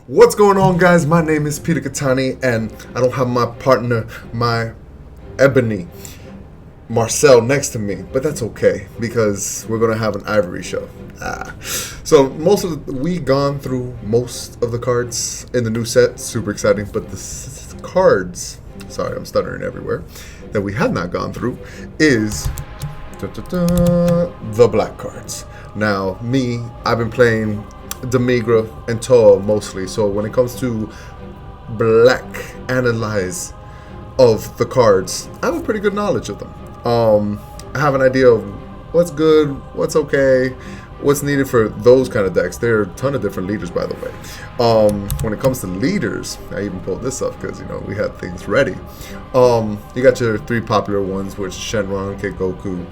What's going on, guys? My name is Peter Katani, and I don't have my partner, my ebony Marcel, next to me, but that's okay because we're gonna have an Ivory show. So we gone through most of the cards in the new set. Super exciting, but the cards. Sorry, I'm stuttering everywhere. That we have not gone through is the black cards. Now, I've been playing Demigra and Toa mostly, so when it comes to black analyze of the cards, I have a pretty good knowledge of them. I have an idea of what's good, what's okay, what's needed for those kind of decks. There are a ton of different leaders, by the way. When it comes to leaders, I even pulled this up because we had things ready. You got your three popular ones, which Shenron, Kid Goku,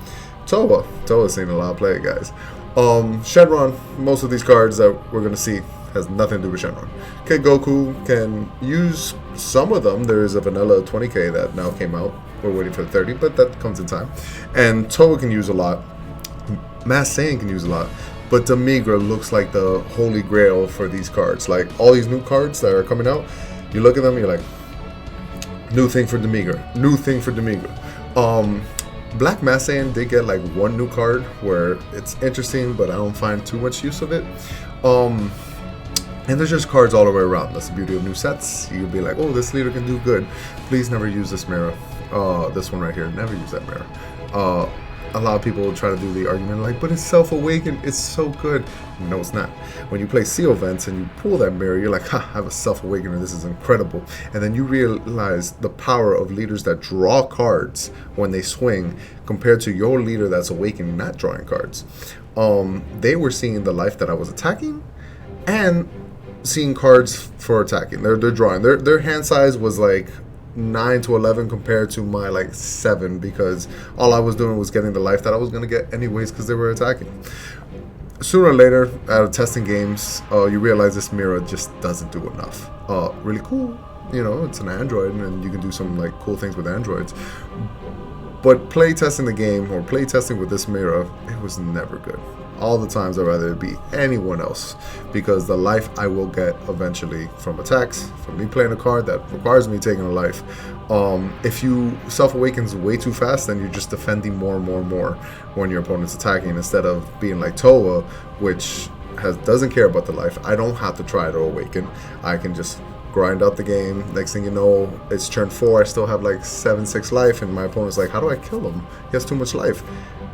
Toa. Toa's seen a lot of play, guys. Shenron, most of these cards that we're going to see has nothing to do with Shenron. Kid Goku can use some of them. There is a vanilla 20k that now came out. We're waiting for the 30, but that comes in time. And Toa can use a lot. Mass Saiyan can use a lot. But Demigra looks like the holy grail for these cards. Like, all these new cards that are coming out, you look at them, you're like, new thing for Demigra. New thing for Demigra. Black Mass Saiyan did get like one new card where it's interesting, but I don't find too much use of it. And there's just cards all the way around. That's the beauty of new sets. You'll be like, oh, this leader can do good. Please never use this mirror. This one right here. Never use that mirror. A lot of people will try to do the argument like, but it's self-awakened. It's so good. No, it's not. When you play Seal Vents and you pull that mirror, you're like, ha, I have a self-awakener. This is incredible. And then you realize the power of leaders that draw cards when they swing compared to your leader that's awakened, not drawing cards. They were seeing the life that I was attacking and seeing cards for attacking. They're drawing. Their hand size was like 9 to 11 compared to my like 7, because all I was doing was getting the life that I was going to get anyways because they were attacking. Sooner or later, out of testing games, you realize this mirror just doesn't do enough. Really cool, it's an android and you can do some like cool things with androids, but play testing the game or play testing with this mirror, it was never good. All the times I'd rather it be anyone else, because the life I will get eventually from attacks, from me playing a card that requires me taking a life. If you self-awakens way too fast, then you're just defending more and more and more when your opponent's attacking, instead of being like Toa, which doesn't care about the life. I don't have to try to awaken. I can just grind out the game. Next thing you know, it's turn 4. I still have like 7-6 life, and my opponent's like, how do I kill him? He has too much life.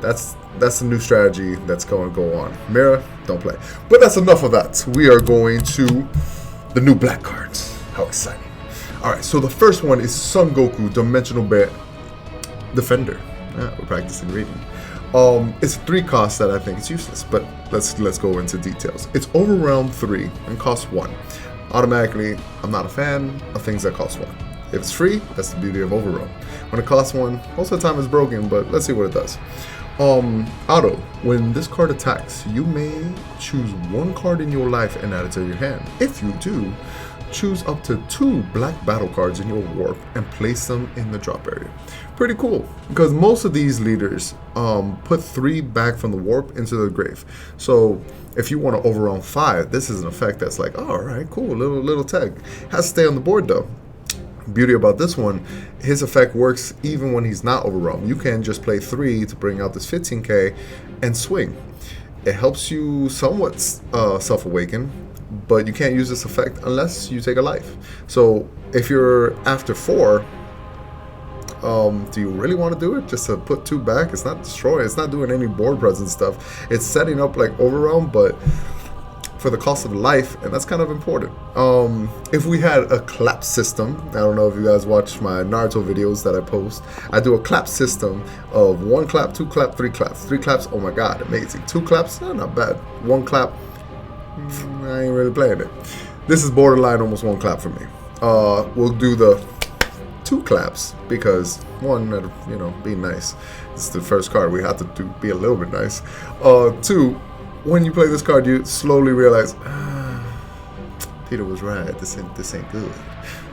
That's the new strategy that's going to go on. Mirror, don't play. But that's enough of that. We are going to the new black cards. How exciting. Alright, so the first one is Son Goku, Dimensional Bear Defender. We're practicing reading. It's 3 costs that I think it's useless, but let's go into details. It's Overwhelm 3 and costs 1. Automatically, I'm not a fan of things that cost 1. If it's free, that's the beauty of Overwhelm. When it costs 1, most of the time it's broken, but let's see what it does. Auto, when this card attacks, you may choose 1 card in your life and add it to your hand. If you do, choose up to 2 black battle cards in your warp and place them in the drop area. Pretty cool, because most of these leaders put 3 back from the warp into the grave. So if you want to overwhelm 5, this is an effect that's like, oh, all right, cool, little tag. Has to stay on the board though. Beauty about this one, his effect works even when he's not overwhelmed. You can just play 3 to bring out this 15k and swing. It helps you somewhat self-awaken, but you can't use this effect unless you take a life. So if you're after 4, do you really want to do it just to put 2 back? It's not destroy, it's not doing any board presence stuff. It's setting up like overwhelm, but for the cost of life, and that's kind of important. If we had a clap system, I don't know if you guys watch my Naruto videos that I post, I do a clap system of 1 clap, 2 clap, 3 claps. 3 claps, oh my god, amazing. 2 claps, not bad. 1 clap, I ain't really playing it. This is borderline almost 1 clap for me. We'll do the 2 claps because 1, being nice. It's the first card, we have to be a little bit nice. 2, when you play this card, you slowly realize, Peter was right, this ain't good.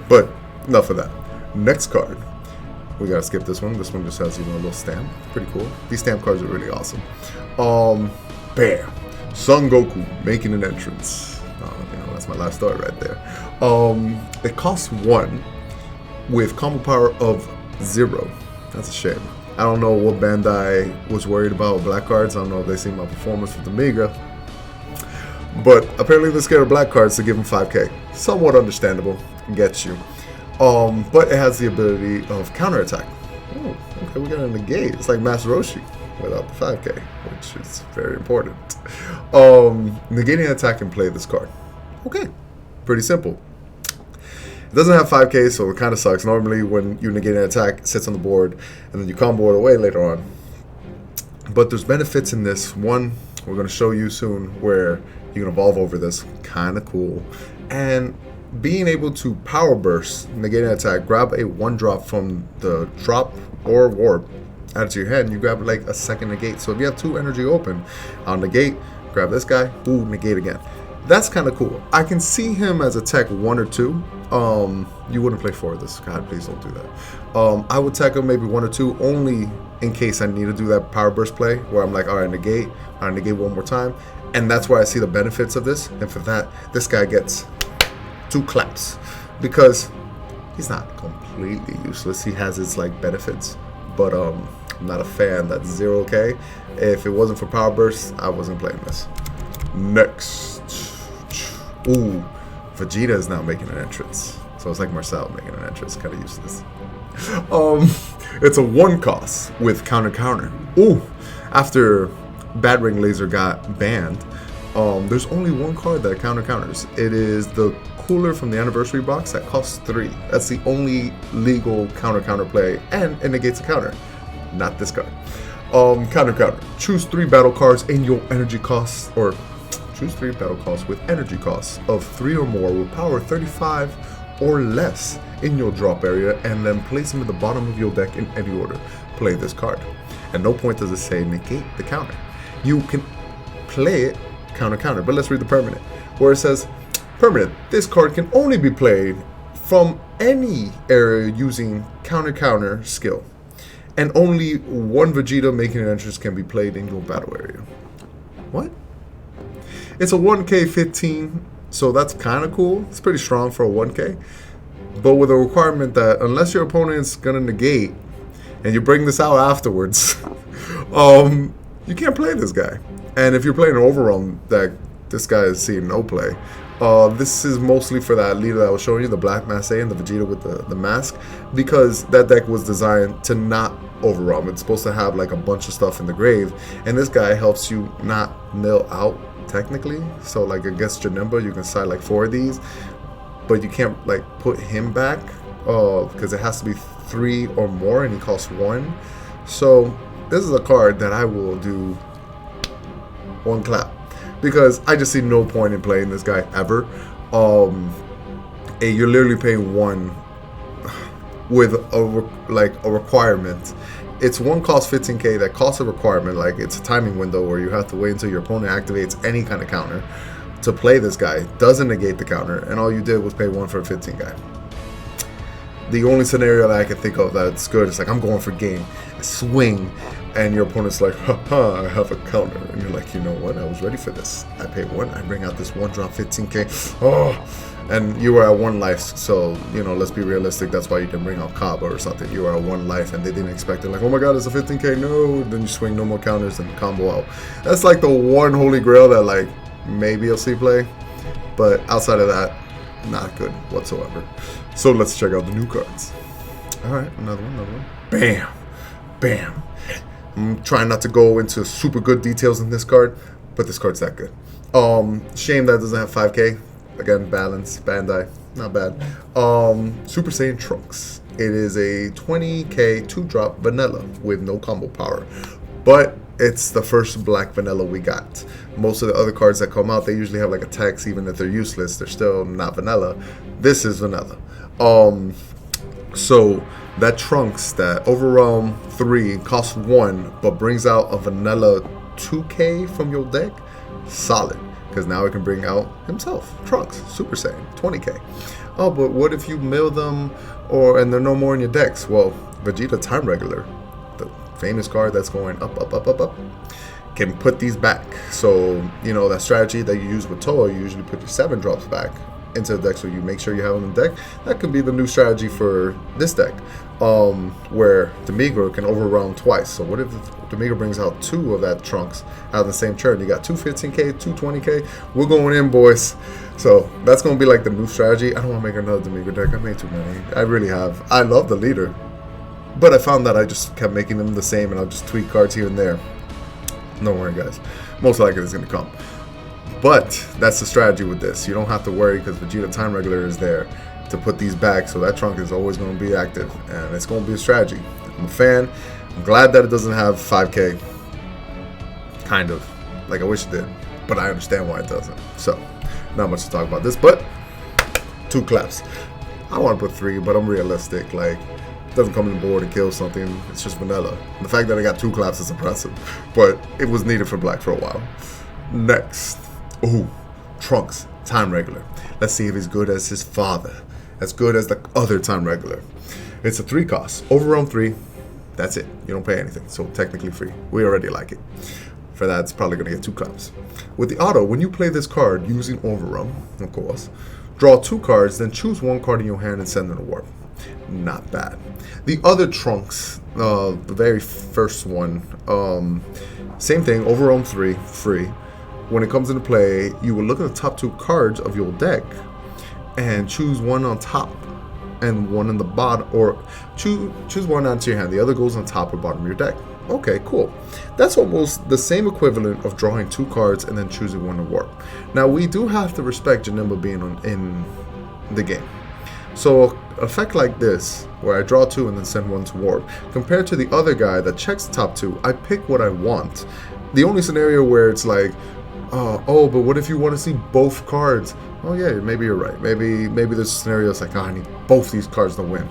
But enough of that. Next card, we gotta skip this one. This one just has a little stamp. Pretty cool. These stamp cards are really awesome. Bam! Son Goku making an entrance. That's my last thought right there. It costs 1 with combo power of 0. That's a shame. I don't know what Bandai was worried about with black cards. I don't know if they seen my performance with the Migra. But apparently they're scared of black cards to give them 5k. Somewhat understandable. Gets you. But it has the ability of counterattack. Oh, okay, we got a negate. It's like Master Roshi without the 5k, which is very important. Negating attack and play this card. Okay, pretty simple. It doesn't have 5k, so it kind of sucks. Normally when you negate an attack, it sits on the board, and then you combo it away later on. But there's benefits in this. One, we're going to show you soon, where you can evolve over this. Kind of cool. And being able to power burst, negate an attack, grab a 1-drop from the drop or warp, add it to your hand, you grab like a second negate. So if you have 2 energy open, I'll negate, grab this guy, ooh, negate again. That's kind of cool. I can see him as a tech 1 or 2. You wouldn't play 4 of this. God, please don't do that. I would tech him maybe 1 or 2, only in case I need to do that power burst play where I'm like, all right, negate, I negate 1 more time. And that's where I see the benefits of this. And for that, this guy gets 2 claps because he's not completely useless. He has his like benefits, but I'm not a fan. That's 0k. If it wasn't for power burst, I wasn't playing this. Next, ooh, Vegeta is now making an entrance. So it's like Marcel making an entrance. Kind of useless. It's a 1 cost with counter. Ooh, after Bad Ring Laser got banned, there's only 1 card that counters. It is the cooler from the anniversary box that costs 3. That's the only legal counter play, and it negates a counter. Not this card. Counter. Choose 3 battle cards in your energy costs, or choose 3 battle costs with energy costs of 3 or more with power 35 or less in your drop area, and then place them at the bottom of your deck in any order. Play this card. At no point does it say negate the counter. You can play it counter, but let's read the permanent, where it says permanent. This card can only be played from any area using counter skill, and only 1 Vegeta making an entrance can be played in your battle area. What? It's a 1k 15, so that's kind of cool. It's pretty strong for a 1k, but with a requirement that unless your opponent's gonna negate and you bring this out afterwards, you can't play this guy. And if you're playing an overwhelm deck, this guy is seeing no play. This is mostly for that leader that I was showing you, the Black Mass A and the Vegeta with the mask, because that deck was designed to not overwhelm. It's supposed to have like a bunch of stuff in the grave, and this guy helps you not mill out technically. So like against Janemba, you can side like 4 of these, but you can't like put him back because it has to be 3 or more, and he costs 1. So this is a card that I will do 1 clap, because I just see no point in playing this guy ever. You're literally paying 1 with a requirement. It's 1 cost 15k that costs a requirement, like it's a timing window where you have to wait until your opponent activates any kind of counter to play this guy. Doesn't negate the counter, and all you did was pay 1 for a 15 guy. The only scenario that I can think of that's good is like I'm going for game, swing, and your opponent's like, haha, I have a counter. And you're like, you know what? I was ready for this. I pay 1. I bring out this 1-drop 15k. Oh, and you were at 1 life. So, you know, let's be realistic. That's why you didn't bring out Kaba or something. You were at 1 life and they didn't expect it. Like, oh my god, it's a 15k. No. Then you swing no more counters and combo out. That's like the one holy grail that, like, maybe you'll see play. But outside of that, not good whatsoever. So let's check out the new cards. All right, another one. Bam. Bam. I'm trying not to go into super good details in this card, but this card's that good. Shame that it doesn't have 5k. Again, balance, Bandai, not bad. Super Saiyan Trunks. It is a 20k 2-drop vanilla with no combo power, but it's the first black vanilla we got. Most of the other cards that come out, they usually have like a text, even if they're useless, they're still not vanilla. This is vanilla. So that Trunks, that Overwhelm 3 costs 1, but brings out a vanilla 2k from your deck, solid. Because now it can bring out himself, Trunks, Super Saiyan, 20k. Oh, but what if you mill them and they're no more in your decks? Well, Vegeta Time Regular, famous card that's going up, up, up, up, up, can put these back. So, you know, that strategy that you use with Toa, you usually put your 7 drops back into the deck, so you make sure you have them in the deck. That could be the new strategy for this deck, where Demigra can overwhelm twice. So what if Demigra brings out 2 of that Trunks out of the same turn? You got 2 15k, 2 20k. We're going in, boys. So that's going to be like the new strategy. I don't want to make another Demigra deck. I made too many. I really have. I love the leader, but I found that I just kept making them the same, and I'll just tweak cards here and there. Don't worry, guys. Most likely it's going to come. But that's the strategy with this. You don't have to worry, because Vegeta Time Regular is there to put these back, so that trunk is always going to be active, and it's going to be a strategy. I'm a fan. I'm glad that it doesn't have 5k. Kind of. Like, I wish it did, but I understand why it doesn't. So, not much to talk about this, but 2 claps. I want to put 3, but I'm realistic. Like, it doesn't come on the board and kill something. It's just vanilla. And the fact that I got 2 claps is impressive, but it was needed for black for a while. Next. Ooh, Trunks, Time Regular. Let's see if he's good as his father. As good as the other Time Regular. It's a 3 cost. Overwhelm 3. That's it. You don't pay anything. So technically free. We already like it. For that, it's probably going to get 2 claps. With the auto, when you play this card using Overwhelm, of course, draw 2 cards, then choose 1 card in your hand and send it to warp. Not bad. The other Trunks, the very first one, same thing. Overwhelm 3, free. When it comes into play, you will look at the top 2 cards of your deck and choose 1 on top and 1 in the bottom, or choose 1 onto your hand. The other goes on top or bottom of your deck. Okay, cool. That's almost the same equivalent of drawing 2 cards and then choosing 1 to warp. Now, we do have to respect Janemba being in the game. So, an effect like this, where I draw 2 and then send 1 to warp, compared to the other guy that checks the top 2, I pick what I want. The only scenario where it's like, oh, but what if you want to see both cards? Oh yeah, maybe you're right. Maybe there's a scenario that's like, oh, I need both these cards to win.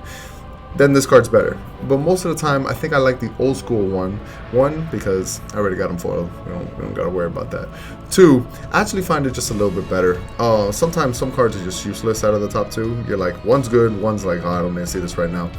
Then this card's better. But most of the time, I think I like the old school one. 1, because I already got them foiled. We don't got to worry about that. 2, I actually find it just a little bit better. Sometimes some cards are just useless out of the top 2. You're like, one's good, one's like, oh, I don't need to see this right now.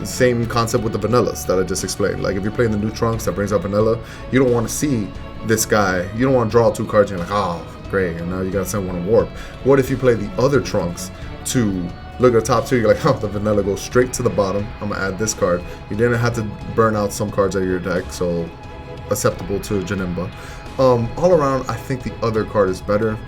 Same concept with the vanillas that I just explained. Like, if you're playing the new Trunks that brings out vanilla, you don't want to see this guy. You don't want to draw 2 cards and you're like, oh, great, and now you got to send 1 to warp. What if you play the other Trunks to look at the top 2, you're like, oh, the vanilla goes straight to the bottom. I'm going to add this card. You didn't have to burn out some cards out of your deck, so acceptable to Janemba. All around, I think the other card is better.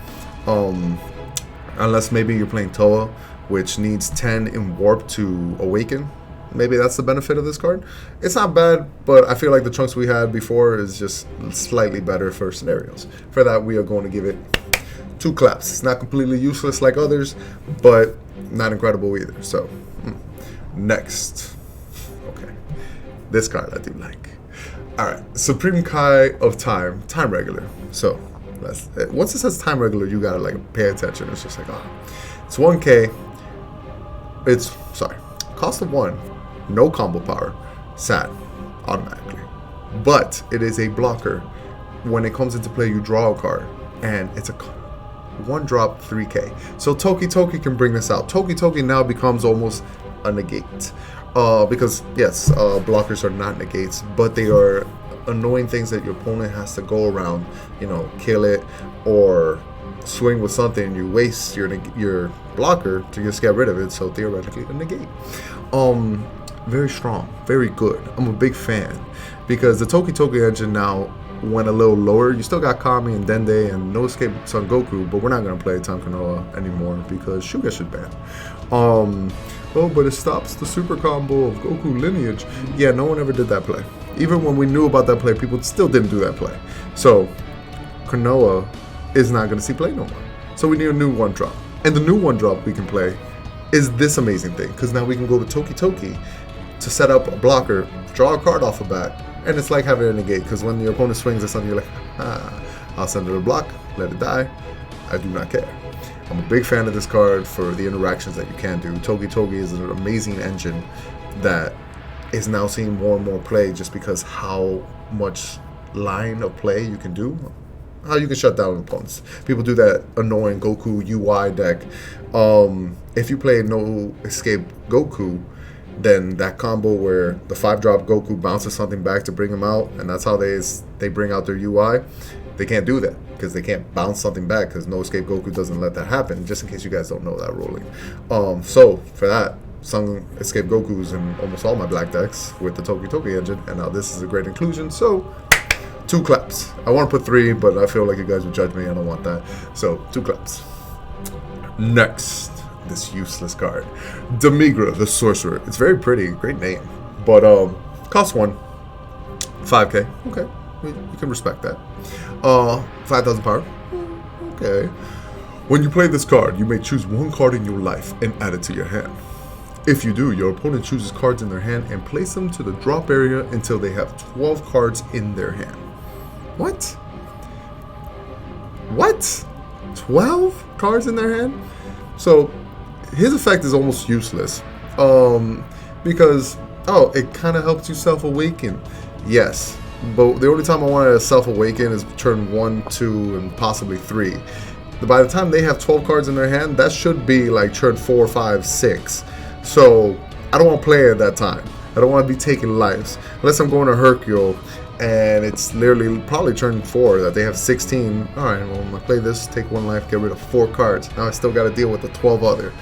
Unless maybe you're playing Toa, which needs 10 in warp to awaken. Maybe that's the benefit of this card. It's not bad, but I feel like the Trunks we had before is just slightly better for scenarios. For that, we are going to give it 2 claps. It's not completely useless like others, but not incredible either. So, next. Okay. This card I do like. Alright, Supreme Kai of Time. Time Regular. So, once it says Time Regular, you gotta like pay attention. It's just like, it's 1k. It's, cost of 1. No combo power, sad, automatically. But it is a blocker. When it comes into play, you draw a card, and it's a 1-drop 3k. So Toki can bring this out. Toki now becomes almost a negate. Because, yes, blockers are not negates, but they are annoying things that your opponent has to go around, kill it, or swing with something, you waste your blocker to just get rid of it, so theoretically a negate. Very strong, very good. I'm a big fan, because the Toki engine now went a little lower. You still got Kami and Dende and No Escape Son Goku, but we're not going to play Time Konoha anymore because Shuga should ban. Oh, but it stops the super combo of Goku lineage. Yeah, no one ever did that play. Even when we knew about that play, people still didn't do that play. So Konoha is not going to see play no more. So we need a new 1-drop. And the new 1-drop we can play is this amazing thing, because now we can go with Toki to set up a blocker, draw a card off the bat, and it's like having a negate, because when your opponent swings at something, you're like, I'll send it a block, let it die, I do not care. I'm a big fan of this card for the interactions that you can do. Toki is an amazing engine that is now seeing more and more play, just because how much line of play you can do, how you can shut down opponents. People do that annoying Goku UI deck. If you play No Escape Goku, then that combo where the 5-drop Goku bounces something back to bring him out, and that's how they bring out their UI. They can't do that because they can't bounce something back because No Escape Goku doesn't let that happen. Just in case you guys don't know that ruling. So for that, Sun Escape Goku's in almost all my black decks with the Toki Toki engine, and now this is a great inclusion. So 2 claps. I want to put 3, but I feel like you guys would judge me. I don't want that. So 2 claps. Next, this useless card, Demigra the Sorcerer. It's very pretty, great name, but cost 1, 5k. Okay, you can respect that. 5,000 power. Okay. When you play this card, you may choose 1 card in your life and add it to your hand. If you do, your opponent chooses cards in their hand and place them to the drop area until they have 12 cards in their hand. What? What? 12 cards in their hand? So his effect is almost useless. Because it kind of helps you self-awaken. Yes. But the only time I wanted to self-awaken is turn 1, 2, and possibly 3. By the time they have 12 cards in their hand, that should be like turn 4, 5, 6. So I don't want to play at that time. I don't want to be taking lives. Unless I'm going to Hercule and it's literally probably turn 4 that they have 16. Alright, well, I'm going to play this, take 1 life, get rid of 4 cards. Now I still got to deal with the 12 other.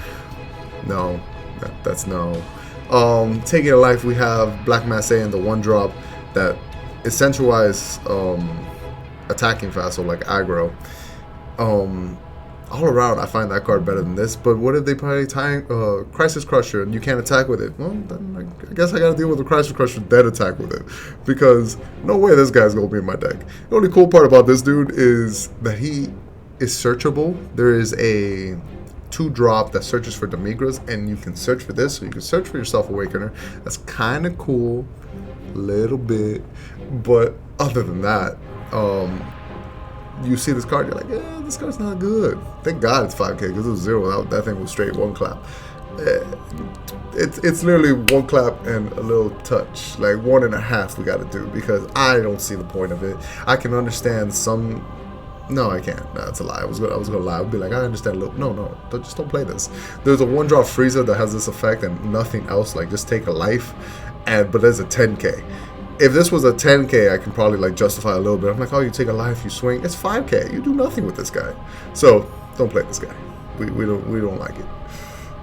No, that's no. Taking a life, we have Black Mass A and the 1-drop that essentialize attacking fast, so like aggro. All around, I find that card better than this. But what if they play Crisis Crusher and you can't attack with it? Well, then I guess I gotta deal with the Crisis Crusher, then attack with it. Because no way this guy's gonna be in my deck. The only cool part about this dude is that he is searchable. There is a 2-drop that searches for Demigras, and you can search for this, so you can search for your Self-Awakener. That's kind of cool, a little bit. But other than that, you see this card, you're like, yeah, this card's not good. Thank God it's 5k, because it was 0. That thing was straight 1 clap. It's literally 1 clap and a little touch. Like 1.5 we got to do, because I don't see the point of it. I can understand some... No, I can't. No, that's a lie. I was gonna lie. I'd be like, I understand a little... No, just don't play this. There's a 1-drop Frieza that has this effect and nothing else. Like, just take a life, but there's a 10k. If this was a 10k, I can probably like justify a little bit. I'm like, oh, you take a life, you swing. It's 5k. You do nothing with this guy. So don't play this guy. We don't like it.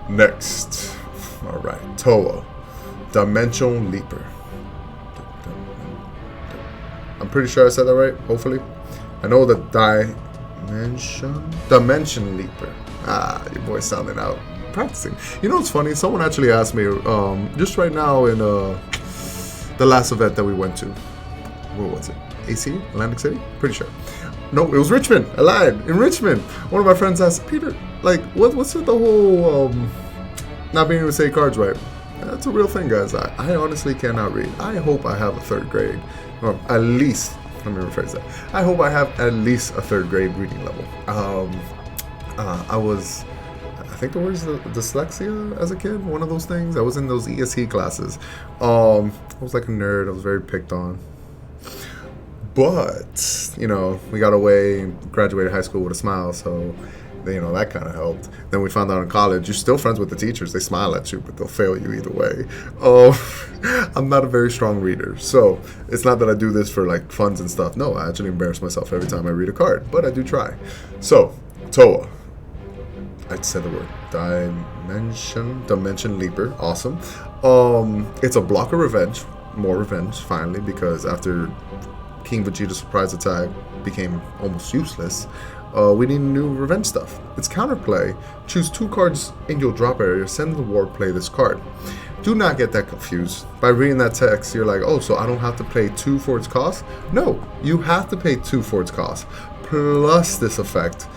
Next, all right, Toa, Dimension Leaper. I'm pretty sure I said that right. Hopefully, I know the Dimension Leaper. Your boy sounding out, practicing. You know what's funny? Someone actually asked me just right now in the last event that we went to. Where was it? AC? Atlantic City? Pretty sure. No, it was Richmond. I lied. In Richmond. One of my friends asked, Peter, like, what's with the whole not being able to say cards right? That's a real thing, guys. I honestly cannot read. I hope I have a 3rd grade. Or at least, let me rephrase that. I hope I have at least a 3rd grade reading level. I think the word is dyslexia as a kid, one of those things. I was in those ESE classes. I was like a nerd. I was very picked on. But, we got away and graduated high school with a smile, so, that kind of helped. Then we found out in college, you're still friends with the teachers. They smile at you, but they'll fail you either way. I'm not a very strong reader, so it's not that I do this for, like, funs and stuff. No, I actually embarrass myself every time I read a card, but I do try. So, Toa. I said the word. Dimension Leaper. Awesome. It's a blocker revenge. More revenge, finally, because after King Vegeta's surprise attack became almost useless, we need new revenge stuff. It's counterplay. Choose 2 cards in your drop area. Send the warp, play this card. Do not get that confused. By reading that text, you're like, oh, so I don't have to pay 2 for its cost? No, you have to pay 2 for its cost. Plus this effect.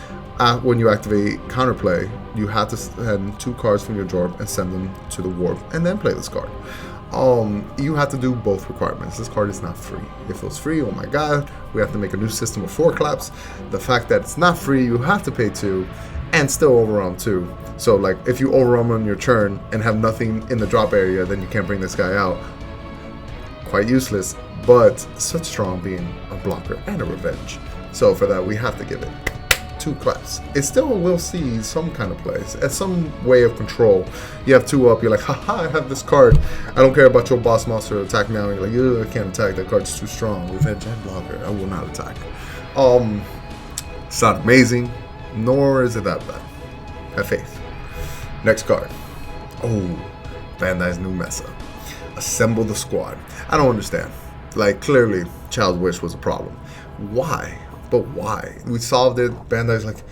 When you activate counterplay, you have to send 2 cards from your drawer and send them to the warp, and then play this card. You have to do both requirements. This card is not free. If it was free, oh my god, we have to make a new system of 4 claps. The fact that it's not free, you have to pay 2, and still overwhelm 2. So, like, if you overwhelm on your turn and have nothing in the drop area, then you can't bring this guy out. Quite useless, but such strong being a blocker and a revenge. So for that, we have to give it 2 claps. It still will see some kind of plays, as some way of control. You have 2 up, you're like, haha, I have this card. I don't care about your boss monster attack now. And you're like, I can't attack, that card's too strong. We've had Gen Blocker, I will not attack. It's not amazing, nor is it that bad. Have faith. Next card. Oh, Bandai's new Mesa. Assemble the squad. I don't understand. Like, clearly, Child's Wish was a problem. Why? But why? We solved it. Bandai's like,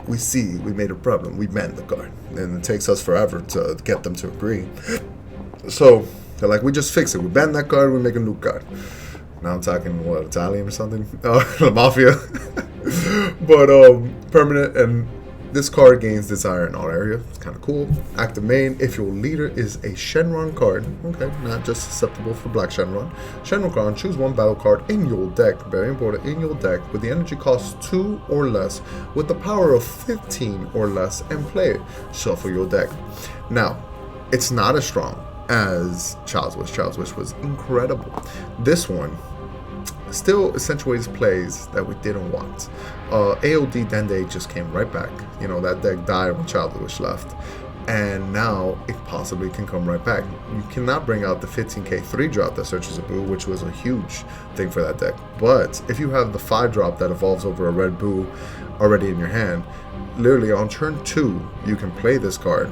we see, we made a problem. We banned the card. And it takes us forever to get them to agree. So, they're like, we just fix it. We ban that card, we make a new card. Now I'm talking, what, Italian or something? La Mafia. But, permanent, and this card gains desire in all areas. It's kind of cool. Active main, if your leader is a Shenron card, okay, not just susceptible for black Shenron. Shenron card, choose 1 battle card in your deck, very important, in your deck, with the energy cost 2 or less, with the power of 15 or less, and play it. Shuffle your deck. Now, it's not as strong as Child's Wish. Child's Wish was incredible. This one still accentuates plays that we didn't want. AOD Dende just came right back. You know, that deck died when Child's Wish left. And now it possibly can come right back. You cannot bring out the 15k 3-drop that searches a Boo, which was a huge thing for that deck. But if you have the 5-drop that evolves over a red Boo already in your hand, literally on turn 2, you can play this card,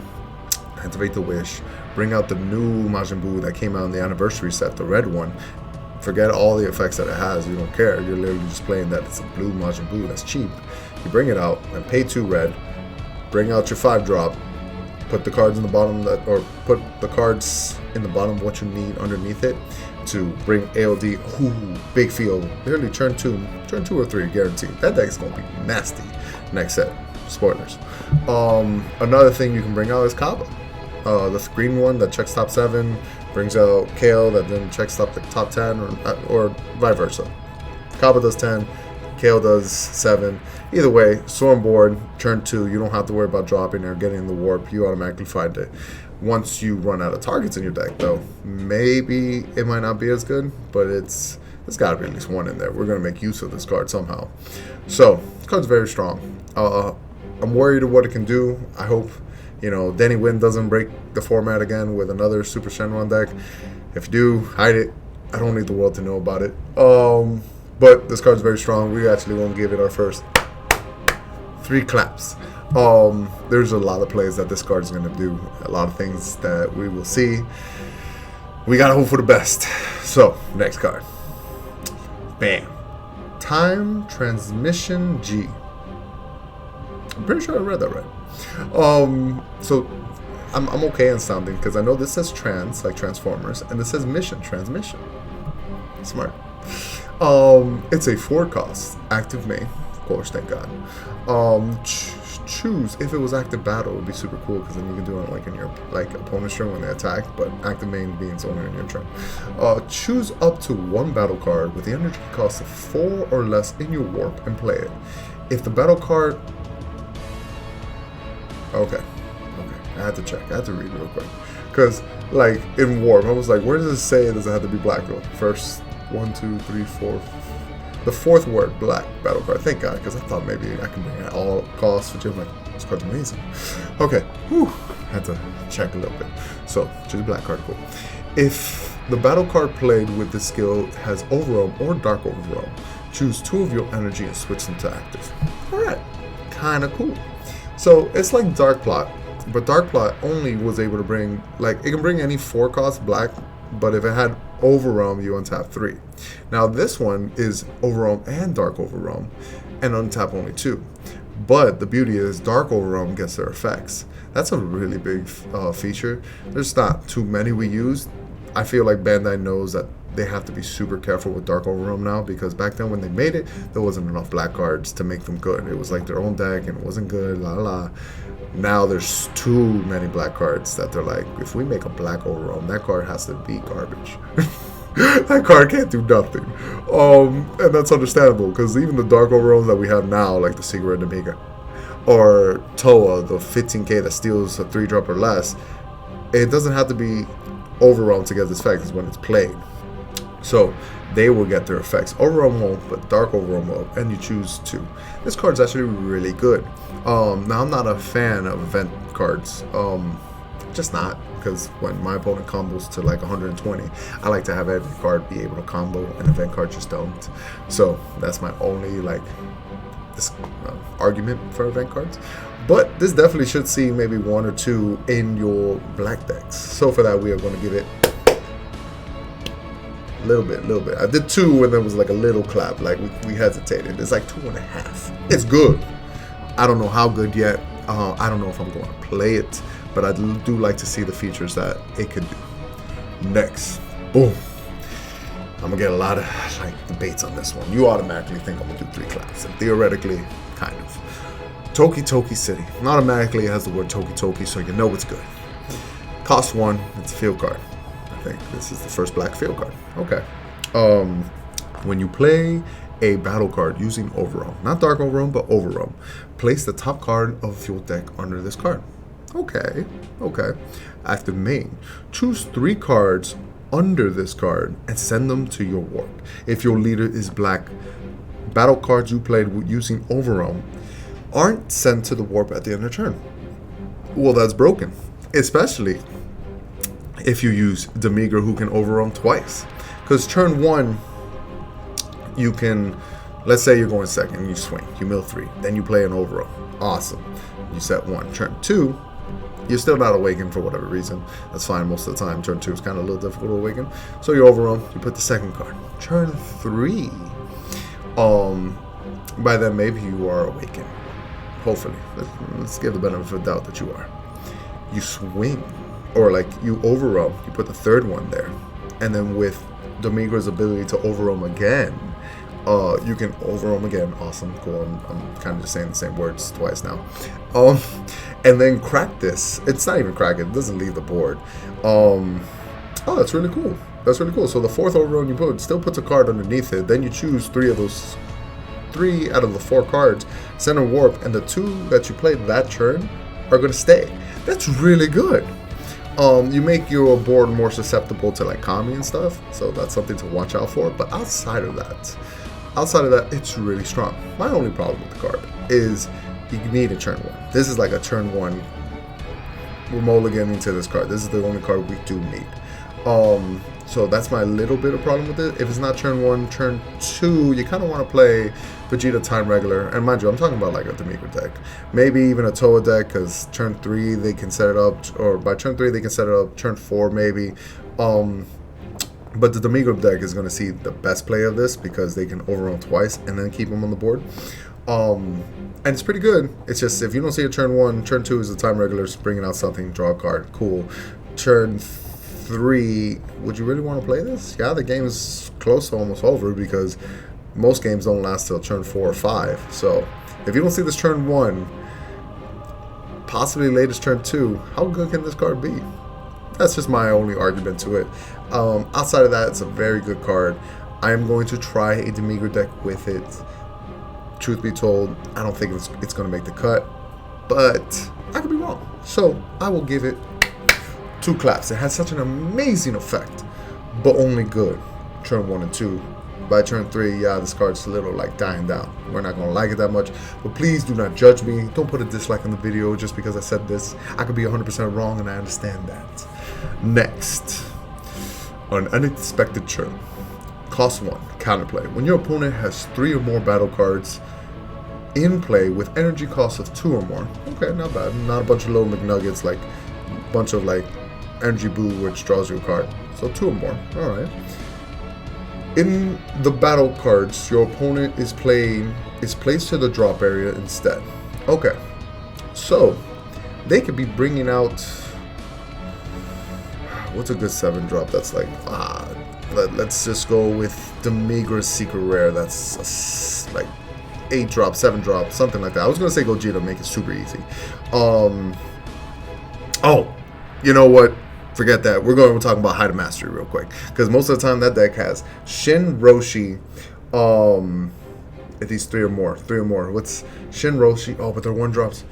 activate the Wish, bring out the new Majin Buu that came out in the anniversary set, the red one. Forget all the effects that it has, you don't care. You're literally just playing that it's a blue Majin Buu that's cheap. You bring it out and pay 2 red, bring out your 5-drop, put the cards in the bottom or put the cards in the bottom of what you need underneath it to bring AOD. Ooh, big field. Literally turn 2 or 3 guaranteed. That deck is gonna be nasty next set. Spoilers. Another thing you can bring out is Kaba. The green one that checks top 7 brings out Kale that then checks top the top 10 or vice versa. Kaba does 10, Kale does 7. Either way, Stormboard, turn 2, you don't have to worry about dropping or getting in the warp. You automatically find it. Once you run out of targets in your deck, though, maybe it might not be as good, but there's got to be at least 1 in there. We're going to make use of this card somehow. So, this card's very strong. I'm worried of what it can do. I hope, you know, Danny Wynn doesn't break the format again with another Super Shenron deck. If you do, hide it. I don't need the world to know about it. But this card's very strong. We actually won't give it our first 3 claps. There's a lot of plays that this card is going to do. A lot of things that we will see. We got to hope for the best. So, next card. Bam. Time Transmission G. I'm pretty sure I read that right. So I'm okay on sounding because I know this says trans, like Transformers, and this says mission, transmission. Smart. It's a 4 cost, active main, of course, thank God. Choose, if it was active battle, it would be super cool because then you can do it like in your opponent's turn when they attack, but active main means only in your turn. Choose up to 1 battle card with the energy cost of 4 or less in your warp and play it. If the battle card... Okay, I had to check, I had to read real quick. Because, like, in warp, I was like, where does it say does it have to be black though? First, 1, 2, 3, 4... The 4th word, black battle card. Thank God, because I thought maybe I can bring it at all costs, which I'm like, this card's amazing. Okay, whew, had to check a little bit. So, choose black card, cool. If the battle card played with this skill has Overwhelm or Dark Overwhelm, choose 2 of your energy and switch them to active. Alright, kinda cool. So, it's like Dark Plot, but Dark Plot only was able to bring, like, it can bring any 4 cost black, but if it had Overwhelm, you untap 3. Now this one is Overwhelm and Dark Overwhelm, and untap only 2. But the beauty is Dark Overwhelm gets their effects. That's a really big feature. There's not too many we use. I feel like Bandai knows that they have to be super careful with Dark Overwhelm now, because back then when they made it, there wasn't enough black cards to make them good. It was like their own deck and it wasn't good, la la. Now there's too many black cards that they're like, if we make a black Overwhelm, that card has to be garbage. That card can't do nothing. And that's understandable, because even the Dark Overwhelms that we have now, like the Cigarette Amiga, or Toa, the 15k that steals a 3-drop or less, it doesn't have to be Overwhelmed to get this effect, it's when it's played. So they will get their effects. Overwhelm won't, but Dark Overwhelm will, and you choose 2. This card's actually really good. Now I'm not a fan of event cards, just not, because when my opponent combos to like 120, I like to have every card be able to combo, and event cards just don't. So that's my only like this argument for event cards. But this definitely should see maybe 1 or 2 in your black decks. So for that, we are going to give it a little bit. I did 2 when there was like a little clap, like we hesitated. It's like 2.5. It's good. I don't know how good yet. I don't know if I'm going to play it, but I do like to see the features that it could do. Next, boom. I'm gonna get a lot of like debates on this one. You automatically think I'm gonna do 3 claps, and theoretically, kind of. Toki Toki City. And automatically it has the word Toki Toki, so you know it's good. Cost 1. It's a field card. I think this is the first black field card. Okay. When you play a battle card using Overwhelm, not Dark Overwhelm, but Overwhelm, place the top card of your deck under this card. Okay. Active main. Choose 3 cards under this card and send them to your warp. If your leader is black, battle cards you played using Overwhelm aren't sent to the warp at the end of turn. Well, that's broken, especially if you use Demigra, who can Overwhelm twice. Because turn 1, you can, let's say you're going second, you swing, you mill 3, then you play an Overwhelm. Awesome. You set 1. Turn 2, you're still not awakened for whatever reason. That's fine most of the time. Turn 2 is kind of a little difficult to awaken. So you Overwhelm, you put the second card. Turn 3, by then maybe you are awakened. Hopefully. Let's give the benefit of the doubt that you are. You swing, or like you Overwhelm, you put the third one there. And then with Demigra's ability to Overwhelm again, you can Overwhelm again. Awesome, cool. I'm kind of just saying the same words twice now. And then crack this. It's not even crack it doesn't leave the board. Oh, that's really cool. That's really cool. So the 4th Overwhelm you put still puts a card underneath it. Then you choose 3 out of the 4 cards, center warp, and the 2 that you played that turn are going to stay. That's really good. You make your board more susceptible to like Kami and stuff, so that's something to watch out for. But outside of that, it's really strong. My only problem with the card is you need a turn 1. This is like a turn 1. We're mulliganing to this card. This is the only card we do need. So that's my little bit of problem with it. If it's not turn 1, turn 2, you kind of want to play Vegeta Time Regular. And mind you, I'm talking about like a Demigra deck. Maybe even a Toa deck, because turn 3 they can set it up, or by turn 3 they can set it up, turn 4 maybe. But the Demigra deck is going to see the best play of this because they can Overwhelm twice and then keep them on the board. And it's pretty good. It's just if you don't see a turn 1, turn 2 is the Time Regular, bringing out something, draw a card, cool. Turn 3, would you really want to play this? Yeah, the game is close to almost over because most games don't last till turn 4 or 5. So if you don't see this turn 1, possibly latest turn 2, how good can this card be? That's just my only argument to it. Outside of that, it's a very good card. I am going to try a Demigra deck with it. Truth be told, I don't think it's going to make the cut, but I could be wrong. So I will give it 2 claps. It has such an amazing effect, but only good. Turn 1 and 2. By turn 3, yeah, this card's a little like dying down. We're not going to like it that much, but please do not judge me. Don't put a dislike on the video just because I said this. I could be 100% wrong, and I understand that. Next, an unexpected turn. Cost 1, counterplay. When your opponent has 3 or more battle cards in play with energy cost of 2 or more. Okay, not bad. Not a bunch of little McNuggets, like a bunch of like energy boo which draws you a card. So 2 or more. Alright. In the battle cards your opponent is playing is placed to the drop area instead. Okay. So they could be bringing out, what's a good 7 drop that's like, let's just go with Demigra's Secret Rare. That's like 8 drop, 7 drop, something like that. I was gonna say Gogeta, make it super easy. Oh, you know what? Forget that. We're talking about High to Mastery real quick, because most of the time that deck has Shin, Roshi, if these 3 or more. What's Shin, Roshi? Oh, but they're 1 drops.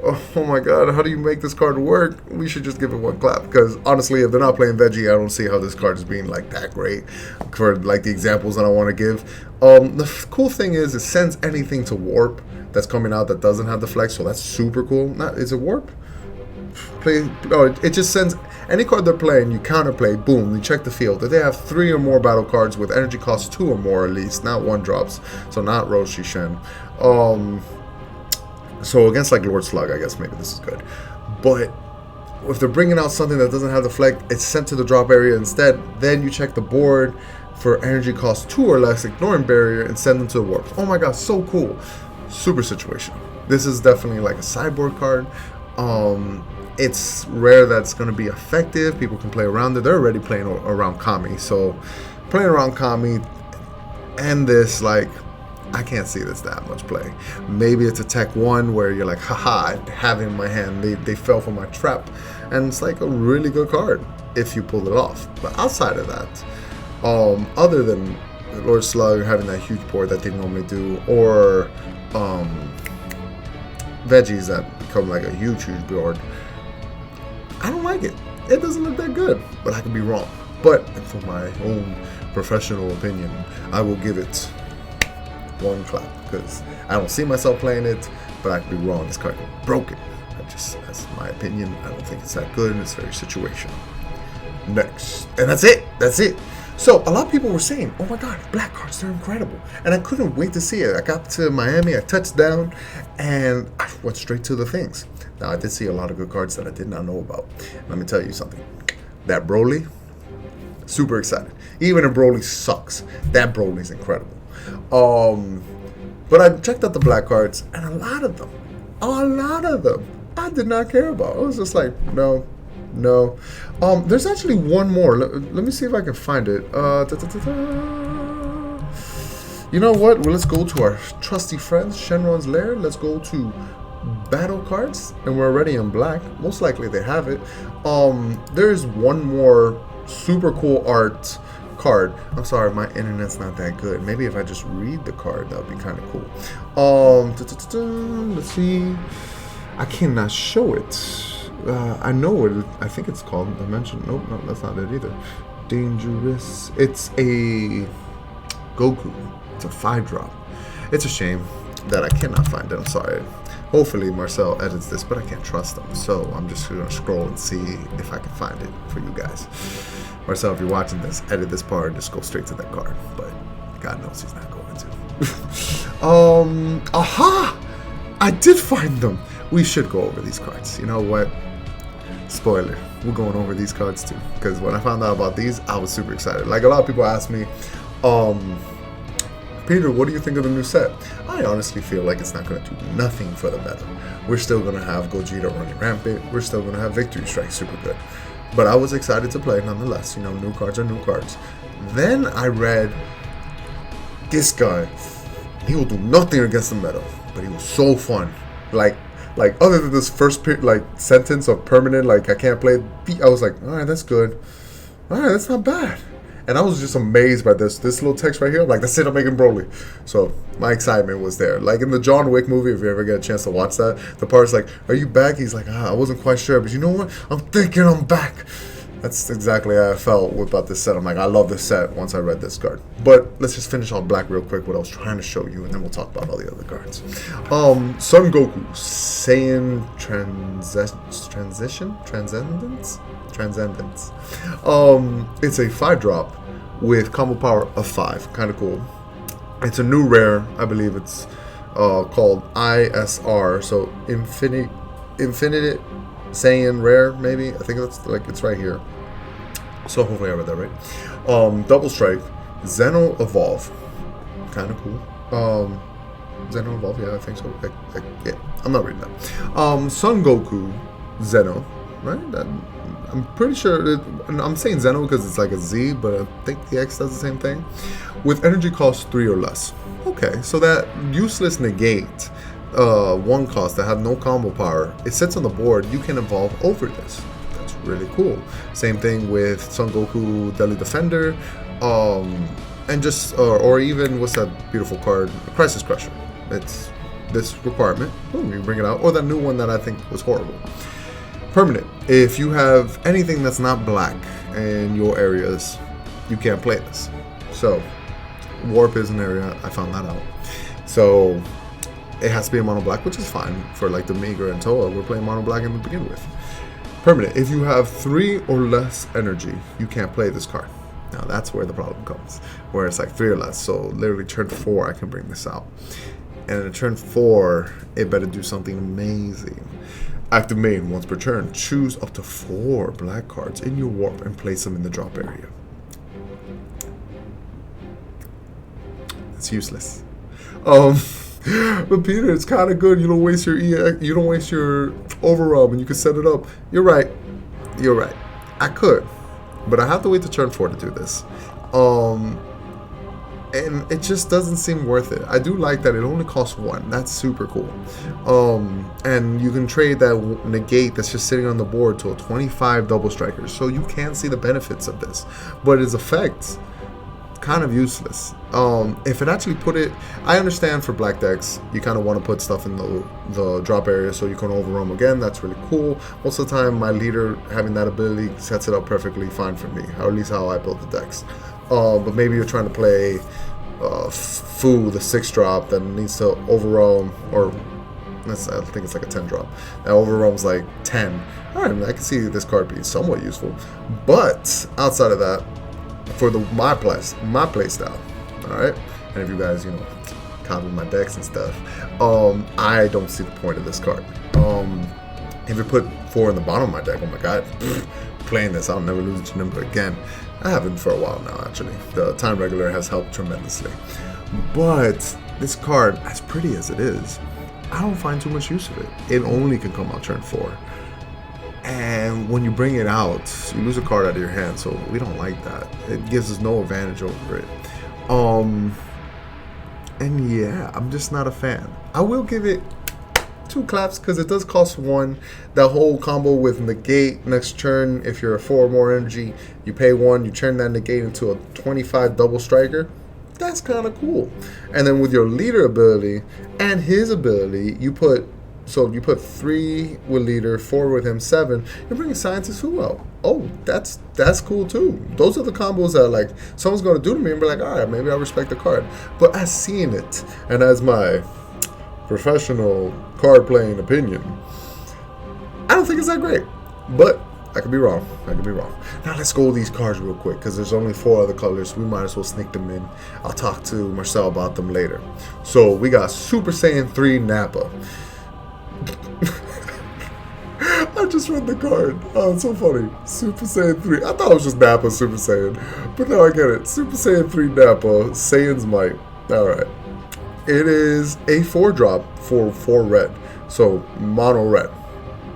Oh my god, how do you make this card work? We should just give it one clap. Because honestly, if they're not playing Veggie, I don't see how this card is being like that great for like the examples that I want to give. Cool thing is it sends anything to warp that's coming out that doesn't have the flex, so that's super cool. Is it warp? It just sends any card they're playing, you counterplay, boom, you check the field. If they have 3 or more battle cards with energy cost 2 or more at least, not 1 drops, so not Roshi Shen. So against like Lord Slug, I guess maybe this is good. But if they're bringing out something that doesn't have the flex, it's sent to the drop area instead. Then you check the board for energy cost 2 or less, ignoring barrier, and send them to the warp. Oh my god, so cool. Super situational. This is definitely like a sideboard card. It's rare that it's going to be effective. People can play around it. They're already playing around Kami. So playing around Kami and this, like, I can't see this that much play. Maybe it's a tech 1 where you're like, haha, I have it in my hand. They fell for my trap. And it's like a really good card if you pull it off. But outside of that, other than Lord Slug having that huge board that they normally do, or veggies that become like a huge board, I don't like it. It doesn't look that good, but I could be wrong. But for my own professional opinion, I will give it one clap because I don't see myself playing it, but I could be wrong. This card broken. That's my opinion. I don't think it's that good, and it's very situational. Next, and that's it. That's it. So a lot of people were saying, "Oh my God, black cards, they're incredible," and I couldn't wait to see it. I got to Miami, I touched down, and I went straight to the things. Now I did see a lot of good cards that I did not know about. Let me tell you something. That Broly, super excited. Even if Broly sucks, that Broly's incredible. But I checked out the black cards, and a lot of them, I did not care about. I was just like, no. There's actually one more. Let me see if I can find it. You know what? Well, let's go to our trusty friends, Shenron's Lair. Let's go to battle cards, and we're already in black. Most likely they have it. There's one more super cool art card. I'm sorry, my internet's not that good. Maybe if I just read the card, that would be kind of cool. Let's see. I cannot show it. I know what I think it's called. Dimension. Nope, no, that's not it either. Dangerous. It's a Goku. It's a 5-drop. It's a shame that I cannot find it. I'm sorry. Hopefully Marcel edits this, but I can't trust him. So I'm just going to scroll and see if I can find it for you guys. Marcel, if you're watching this, edit this part and just go straight to that card. But God knows he's not going to. Aha! I did find them. We should go over these cards. You know what? Spoiler. We're going over these cards too. Because when I found out about these, I was super excited. Like a lot of people ask me, Peter, what do you think of the new set? I honestly feel like it's not going to do nothing for the meta. We're still going to have Gogeta running rampant. We're still going to have Victory Strike super good. But I was excited to play nonetheless. You know, new cards are new cards. Then I read this guy. He will do nothing against the meta, but he was so fun. Like other than this first sentence of permanent, like I can't play. I was like, all right, that's good. All right, that's not bad. And I was just amazed by this little text right here. I'm like, that's it, I'm making Broly. So my excitement was there. Like in the John Wick movie, if you ever get a chance to watch that, the part's like, are you back? He's like, I wasn't quite sure, but you know what? I'm thinking I'm back. That's exactly how I felt about this set. I'm like, I love this set once I read this card. But let's just finish off black real quick, what I was trying to show you, and then we'll talk about all the other cards. Son Goku, Saiyan Transcendence. It's a 5-drop with combo power of 5. Kind of cool. It's a new rare. I believe it's called ISR. So Infinite Saiyan rare, maybe. I think that's like it's right here. So hopefully I read that right. Double strike, Zeno Evolve, kind of cool. Zeno Evolve, yeah, I think so. Yeah, I'm not reading that. Son Goku, Zeno, right? I'm pretty sure. I'm saying Zeno because it's like a Z, but I think the X does the same thing. With energy cost 3 or less. Okay, so that useless negate. 1 cost that have no combo power, it sits on the board, you can evolve over this. That's really cool. Same thing with Son Goku Deadly Defender, and just or even what's that beautiful card, Crisis Crusher. It's this requirement, boom, you bring it out. Or that new one that I think was horrible. Permanent. If you have anything that's not black in your areas, you can't play this. So warp is an area, I found that out. So it has to be a mono black, which is fine for like the Meager and Toa. We're playing mono black to begin with. Permanent. If you have 3 or less energy, you can't play this card. Now that's where the problem comes, where it's like 3 or less. So literally turn 4, I can bring this out. And in turn 4, it better do something amazing. Active main once per turn. Choose up to 4 black cards in your warp and place them in the drop area. It's useless. But Peter, it's kind of good. You don't waste your you don't waste your overwhelm, and you can set it up. You're right. You're right. I could, but I have to wait to turn 4 to do this. And it just doesn't seem worth it. I do like that it only costs 1. That's super cool. And you can trade that negate that's just sitting on the board to a 25 double strikers. So you can see the benefits of this. But its effects, kind of useless. If it actually put it, I understand for black decks, you kind of want to put stuff in the drop area so you can overrun again. That's really cool. Most of the time, my leader having that ability sets it up perfectly fine for me, or at least how I build the decks. But maybe you're trying to play Fu, the 6-drop that needs to overwhelm, or I think it's like a 10-drop. That overwhelms like 10. Alright, I can see this card being somewhat useful. But outside of that, for my play style, alright? And if you guys, copy my decks and stuff, I don't see the point of this card. If you put 4 in the bottom of my deck, oh my god, playing this, I'll never lose a number again. I haven't for a while now, actually. The time regular has helped tremendously. But this card, as pretty as it is, I don't find too much use of it. It only can come out turn 4. And when you bring it out, you lose a card out of your hand, so we don't like that. It gives us no advantage over it. And yeah, I'm just not a fan. I will give it 2 claps because it does cost 1. That whole combo with negate next turn, if you're a 4 or more energy, you pay 1, you turn that negate into a 25 double striker. That's kind of cool. And then with your leader ability and his ability, you put 3 with leader, 4 with him, 7. You're bringing Scientist Who out. Oh, that's cool too. Those are the combos that like someone's going to do to me and be like, all right, maybe I respect the card. But as seeing it, and as my professional card playing opinion, I don't think it's that great. But I could be wrong. Now let's go with these cards real quick because there's only 4 other colors. We might as well sneak them in. I'll talk to Marcel about them later. So we got Super Saiyan 3 Nappa. I just read the card. Oh, it's so funny. Super Saiyan 3. I thought it was just Nappa Super Saiyan. But now I get it. Super Saiyan 3 Nappa. Saiyan's Might. Alright. It is a 4-drop for 4 red. So, mono red.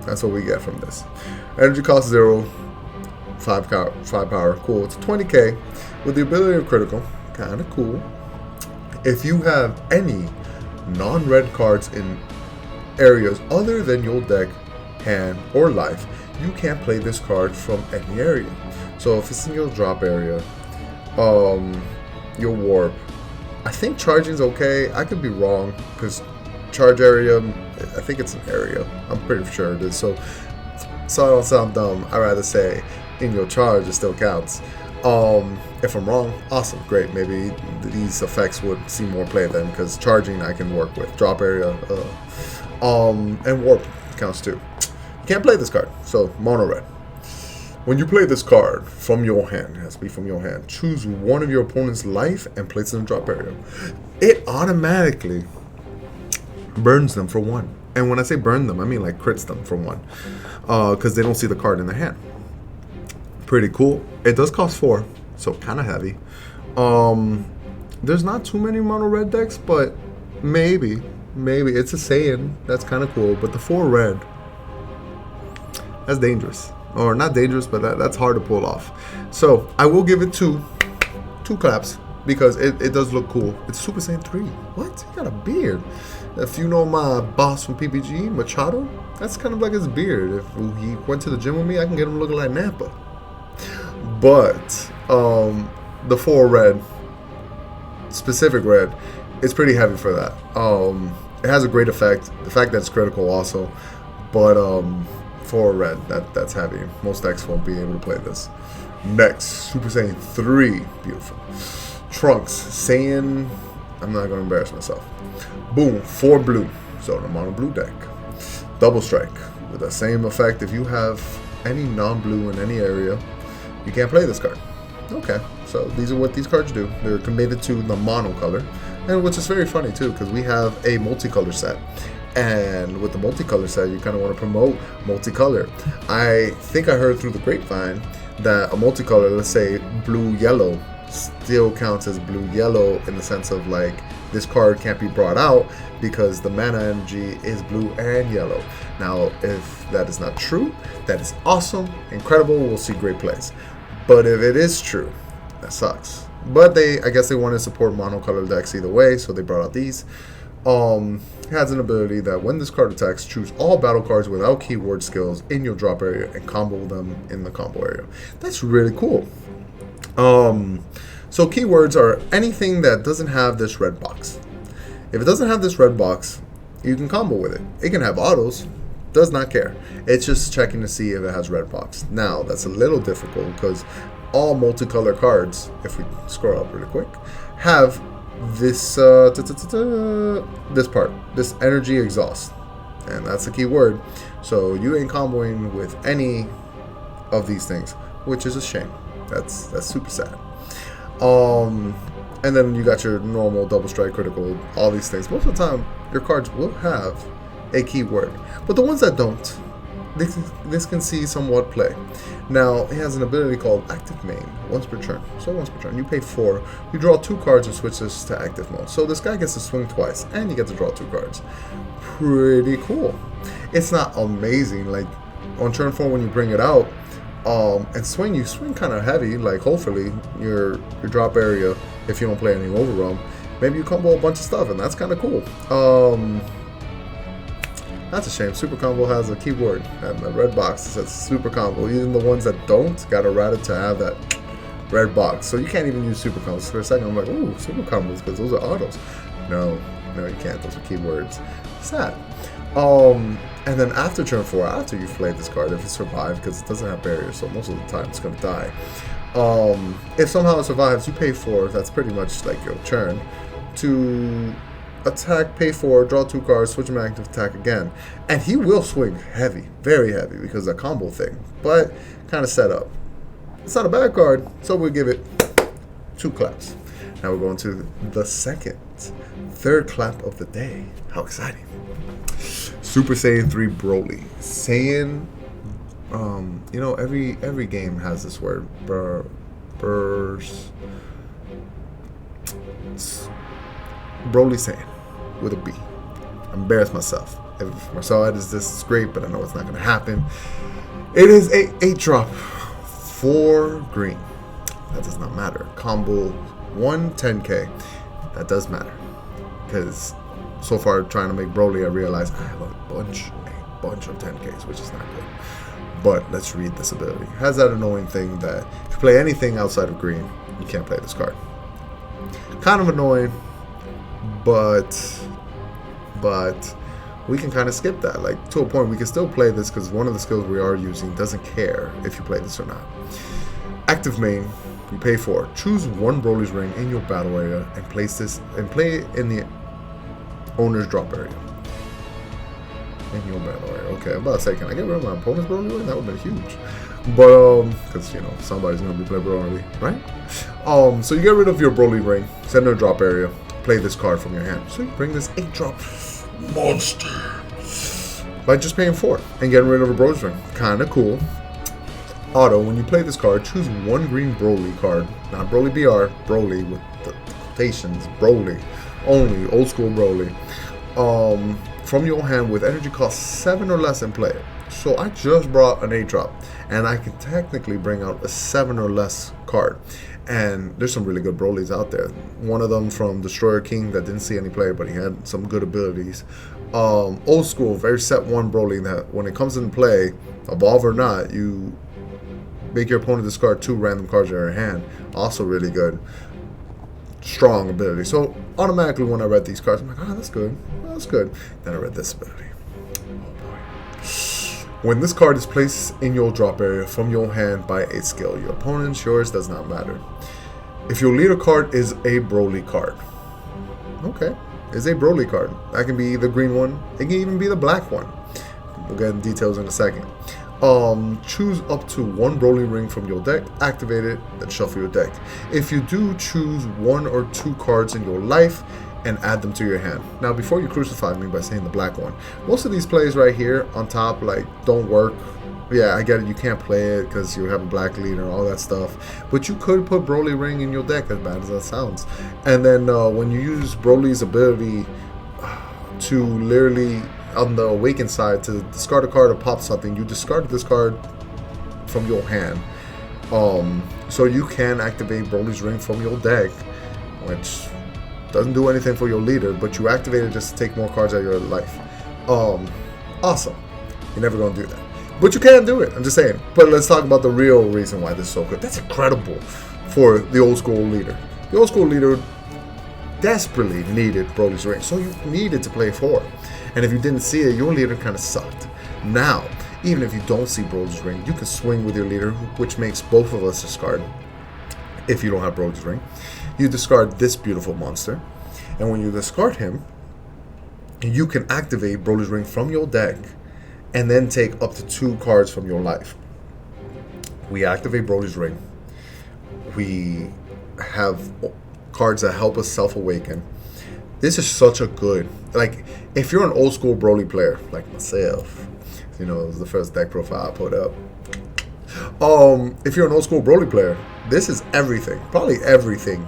That's what we get from this. Energy cost 0. 5 power. Cool. It's 20k. With the ability of critical. Kind of cool. If you have any non-red cards in areas other than your deck, hand, or life, you can't play this card from any area. So if it's in your drop area, your warp, I think charging's okay. I could be wrong because charge area, I think it's an area. I'm pretty sure it is. So I don't sound dumb, I'd rather say in your charge it still counts. If I'm wrong, awesome, great. Maybe these effects would see more play then because charging I can work with. Drop area, and warp counts too. You can't play this card, so mono red. When you play this card from your hand, it has to be from your hand, choose one of your opponent's life and place it in the drop area. It automatically burns them for 1. And when I say burn them, I mean like crits them for 1. Because they don't see the card in their hand. Pretty cool. It does cost 4, so kind of heavy. There's not too many mono red decks, but maybe it's a Saiyan. That's kind of cool. But the 4 red, that's dangerous. Or not dangerous, but that's hard to pull off. So I will give it 2 claps because it does look cool. It's Super Saiyan 3. What? He got a beard. If you know my boss from PPG, Machado, that's kind of like his beard. If he went to the gym with me, I can get him looking like Nappa. But the 4 red, specific red, it's pretty heavy for that. It has a great effect. The fact that it's critical also, but for red, that's heavy. Most decks won't be able to play this. Next, Super Saiyan 3, beautiful. Trunks, Saiyan. I'm not gonna embarrass myself. Boom, 4 blue. So the mono blue deck. Double strike with the same effect. If you have any non-blue in any area, you can't play this card. Okay, so these are what these cards do. They're committed to the mono color, and which is very funny too, because we have a multicolor set. And with the multicolor set, you kind of want to promote multicolor. I think I heard through the grapevine that a multicolor, let's say blue-yellow, still counts as blue-yellow in the sense of like this card can't be brought out because the mana energy is blue and yellow. Now, if that is not true, that is awesome, incredible, we'll see great plays. But if it is true, that sucks. But I guess they want to support monocolor decks either way, so they brought out these. It has an ability that when this card attacks, choose all battle cards without keyword skills in your drop area and combo them in the combo area. That's really cool. So keywords are anything that doesn't have this red box. If it doesn't have this red box, you can combo with it. It can have autos, does not care. It's just checking to see if it has red box. Now, that's a little difficult because all multicolor cards, if we scroll up really quick, have this this part, this energy exhaust, and that's the key word. So you ain't comboing with any of these things, which is a shame. That's super sad. And then you got your normal double strike, critical, all these things. Most of the time, your cards will have a keyword, but the ones that don't, this can see somewhat play. Now, it has an ability called Active Main, once per turn. So once per turn, you pay 4, you draw 2 cards and switch this to active mode. So this guy gets to swing twice, and you get to draw 2 cards. Pretty cool. It's not amazing, like on turn 4 when you bring it out, and swing, you swing kind of heavy, like hopefully your drop area, if you don't play any overwhelm, maybe you combo a bunch of stuff, and that's kind of cool. That's a shame. Super Combo has a keyword, and the red box says Super Combo. Even the ones that don't got errata to have that red box. So you can't even use Super Combos. For a second, I'm like, ooh, Super Combos, because those are autos. No, you can't. Those are keywords. Sad. And then after turn 4, after you've played this card, if it survives, because it doesn't have barriers, so most of the time it's going to die. If somehow it survives, you pay 4. That's pretty much like your turn to attack, pay 4, draw 2 cards, switch him active, attack again. And he will swing heavy, very heavy, because of the combo thing, but kind of set up. It's not a bad card, so we'll give it 2 claps. Now we're going to the third clap of the day. How exciting. Super Saiyan 3 Broly. Saiyan, you know, every game has this word, Broly Saiyan with a B. I embarrassed myself. If Marcel edits this, it's great, but I know it's not going to happen. It is a 8-drop, 4 green. That does not matter. Combo 1 10k. That does matter, because so far trying to make Broly, I realized I have a bunch of 10ks, which is not good. But let's read this ability. It has that annoying thing that if you play anything outside of green, you can't play this card. Kind of annoying, but we can kind of skip that. Like, to a point, we can still play this because one of the skills we are using doesn't care if you play this or not. Active Main, you pay 4. Choose 1 Broly's ring in your battle area and place this and play it in the owner's drop area. In your battle area. Okay, I'm about to say, can I get rid of my opponent's Broly ring? That would have been huge. But because you know somebody's gonna be playing Broly, right? So you get rid of your Broly ring, send it to a drop area, play this card from your hand. So you bring this 8-drop monster by just paying 4 and getting rid of a Broly's ring. Kinda cool. Auto, when you play this card, choose 1 green Broly card, not Broly BR, Broly with the quotations, Broly, only old school Broly, from your hand with energy cost 7 or less in play. So I just brought an 8-drop, and I can technically bring out a 7 or less card. And there's some really good Brolys out there. One of them from Destroyer King that didn't see any play, but he had some good abilities. Old school, very set 1 Broly that when it comes in play, evolve or not, you make your opponent discard 2 random cards in your hand. Also really good. strong ability. So automatically when I read these cards, I'm like, oh, that's good. That's good. Then I read this ability. When this card is placed in your drop area from your hand by a skill, your opponent's, yours, does not matter. If your leader card is a Broly card. Okay. Is a Broly card. That can be the green one. It can even be the black one. We'll get into details in a second. Choose up to one Broly ring from your deck, activate it, then shuffle your deck. If you do, choose one or two cards in your life and add them to your hand. Now, before you crucify me by saying the black one, most of these plays right here on top, like, don't work. Yeah, I get it, you can't play it because you have a black leader and all that stuff, but you could put Broly ring in your deck, as bad as that sounds. And then when you use Broly's ability to literally, on the awakened side, to discard a card or pop something, you discard this card from your hand. So you can activate Broly's ring from your deck, which doesn't do anything for your leader, but you activate it just to take more cards out of your life. Awesome. You're never gonna do that, but you can do it. I'm just saying. But let's talk about the real reason why this is so good. That's incredible for the old school leader. The old school leader desperately needed Broly's ring, so you needed to play 4. And if you didn't see it, your leader kind of sucked. Now, even if you don't see Broly's ring, you can swing with your leader, which makes both of us discard. If you don't have Broly's ring, you discard this beautiful monster, and when you discard him, you can activate Broly's ring from your deck and then take up to 2 cards from your life. We activate Broly's ring. We have cards that help us self-awaken. This is such a good, like, if you're an old school Broly player like myself, you know, it was the first deck profile I put up. If you're an old school Broly player, this is everything, probably everything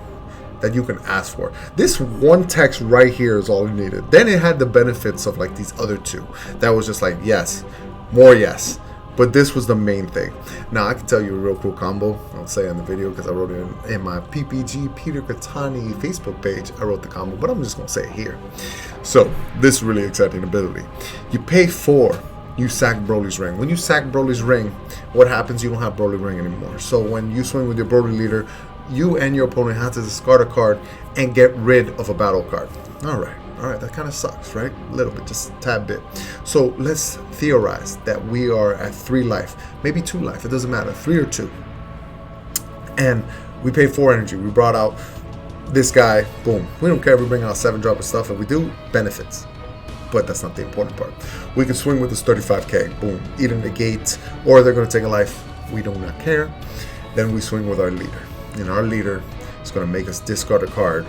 that you can ask for. This one text right here is all you needed. Then it had the benefits of like these other 2. That was just like, yes, more yes. But this was the main thing. Now, I can tell you a real cool combo. I'll say in the video because I wrote it in my PPG Peter Katani Facebook page. I wrote the combo, but I'm just going to say it here. So, this really exciting ability. You pay 4, you sack Broly's ring. When you sack Broly's ring, what happens? You don't have Broly ring anymore. So, when you swing with your Broly leader, you and your opponent have to discard a card and get rid of a battle card. Alright, that kind of sucks, right? A little bit, just a tad bit. So let's theorize that we are at 3 life, maybe 2 life, it doesn't matter, 3 or 2. And we pay 4 energy. We brought out this guy, boom. We don't care if we bring out 7-drop of stuff. If we do, benefits. But that's not the important part. We can swing with this 35k, boom, either negate or they're going to take a life. We do not care. Then we swing with our leader. And our leader is going to make us discard a card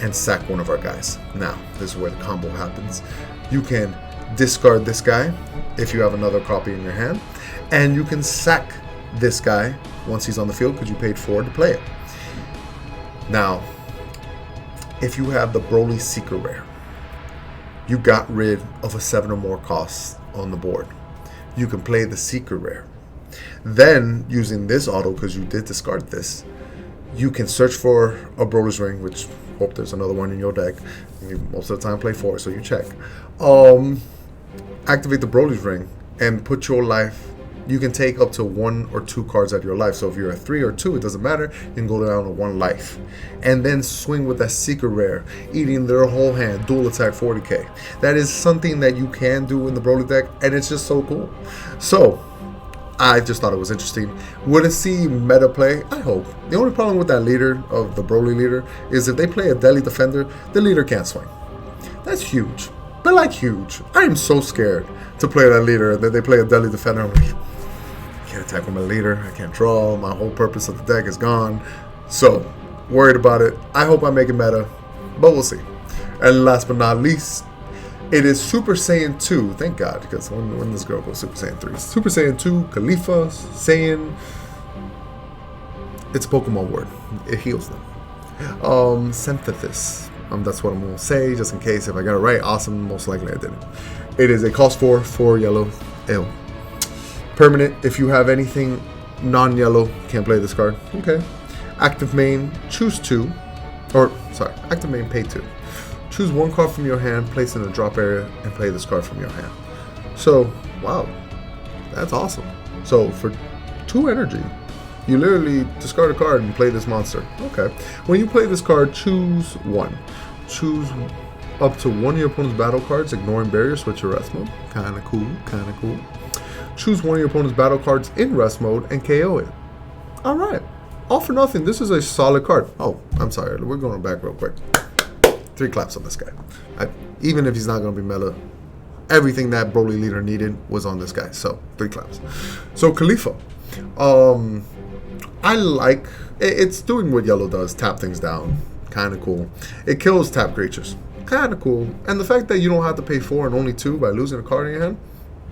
and sack one of our guys. Now, this is where the combo happens. You can discard this guy if you have another copy in your hand, and you can sack this guy once he's on the field because you paid 4 to play it. Now, if you have the Broly Secret Rare, you got rid of a 7 or more costs on the board. You can play the Secret Rare. Then, using this auto, because you did discard this, you can search for a Broly's ring, which, hope there's another one in your deck. You most of the time play 4, so you check. Activate the Broly's ring and put your life. You can take up to 1 or 2 cards out of your life. So if you're at 3 or 2, it doesn't matter. You can go down to 1 life. And then swing with that Secret Rare, eating their whole hand, dual attack 40k. That is something that you can do in the Broly deck, and it's just so cool. So, I just thought it was interesting. Would it see meta play? I hope. The only problem with that leader, of the Broly leader, is if they play a Deadly Defender, the leader can't swing. That's huge. But like huge. I am so scared to play that leader that they play a Deadly Defender. I'm like, I can't attack with my leader. I can't draw. My whole purpose of the deck is gone. So, worried about it. I hope I make it meta, but we'll see. And last but not least, it is Super Saiyan 2, thank God, because when this girl goes Super Saiyan 3, Super Saiyan 2, Khalifa, Saiyan, it's a Pokemon word, it heals them. Synthesis, that's what I'm going to say, just in case if I got it right, awesome, most likely I didn't. It is a cost 4 yellow, ill. Permanent, if you have anything non-yellow, can't play this card, okay. Active main, choose 2, active main, pay 2. Choose 1 card from your hand, place it in the drop area, and play this card from your hand. So, wow, that's awesome. So, for 2 energy, You literally discard a card and play this monster. Okay. When you play this card, choose one. Choose up to one of your opponent's battle cards, ignoring barrier, switch to rest mode. Kinda cool, kinda cool. Choose one of your opponent's battle cards in rest mode and KO it. Alright. All for nothing. This is a solid card. Oh, I'm sorry. We're going back real quick. 3 claps on this guy. Even if he's not going to be meta, everything that Broly leader needed was on this guy. So 3 claps. So Khalifa. I like it's doing what yellow does, tap things down. Kind of cool. It kills tap creatures. Kind of cool. And the fact that you don't have to pay 4 and only 2 by losing a card in your hand,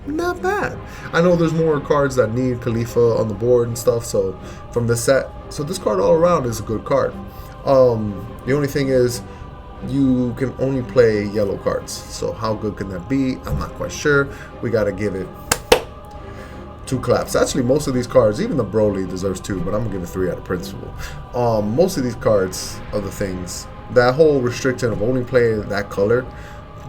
not bad. I know there's more cards that need Khalifa on the board and stuff, so from this set. So this card all around is a good card. The only thing is you can only play yellow cards. So how good can that be? I'm not quite sure. We got to give it 2 claps. Actually, most of these cards, even the Broly deserves 2, but I'm going to give it 3 out of principle. Most of these cards of the things, that whole restriction of only playing that color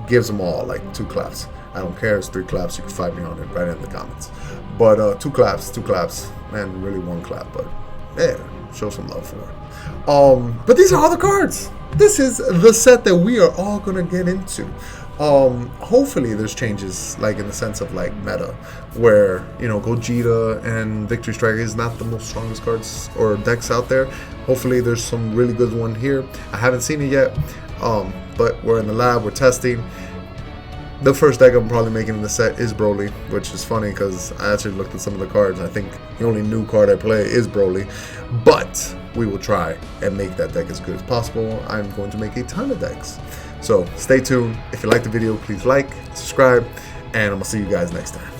gives them all like 2 claps. I don't care, it's 3 claps. You can fight me on it right in the comments. But 2 claps, and really 1 clap. But yeah, show some love for it. But these are all the cards. This is the set that we are all gonna get into. Hopefully there's changes, like in the sense of like meta, where Gogeta and Victory Striker is not the most strongest cards or decks out there. Hopefully there's some really good one here. I haven't seen it yet, but we're in the lab, we're testing. The first deck I'm probably making in the set is Broly, which is funny because I actually looked at some of the cards. I think the only new card I play is Broly, but we will try and make that deck as good as possible. I'm going to make a ton of decks. So stay tuned. If you like the video, please like, subscribe, and I'm going to see you guys next time.